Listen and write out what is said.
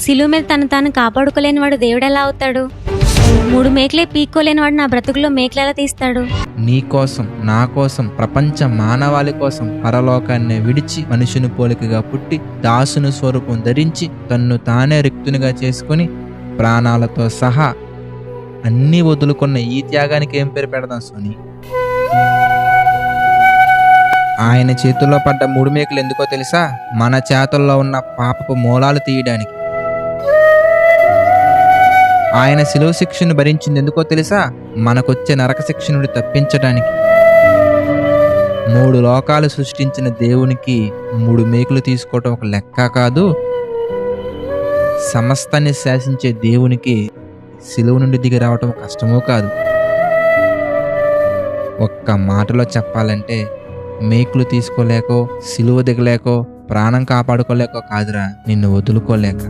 సిలువ మీద తను తాను కాపాడుకోలేని వాడు దేవుడెలా అవుతాడు? 3 మేకలే పీక్కోలేని వాడు నా బ్రతుకులో మేకలెలా తీస్తాడు? నీ కోసం, నా కోసం, ప్రపంచ మానవాళి కోసం పరలోకాన్ని విడిచి మనుషుని పోలికగా పుట్టి దాసుని స్వరూపం ధరించి తన్ను తానే రిక్తునిగా చేసుకుని ప్రాణాలతో సహా అన్నీ వదులుకున్న ఈ త్యాగానికి ఏం పేరు పెడదాం సోని? ఆయన చేతుల్లో పడ్డ 3 మేకలు ఎందుకో తెలుసా? మన చేతుల్లో ఉన్న పాపపు మూలాలు తీయడానికి. ఆయన శిలువ శిక్షను భరించింది ఎందుకో తెలుసా? మనకొచ్చే నరక శిక్ష నుండి తప్పించడానికి. 3 లోకాలు సృష్టించిన దేవునికి 3 మేకులు తీసుకోవటం ఒక లెక్క కాదు. సమస్తాన్ని శాసించే దేవునికి శిలువ నుండి దిగి రావటం కష్టమూ కాదు. ఒక్క మాటలో చెప్పాలంటే మేకులు తీసుకోలేకో, శిలువ దిగలేకో, ప్రాణం కాపాడుకోలేకో కాదురా, నిన్ను వదులుకోలేక.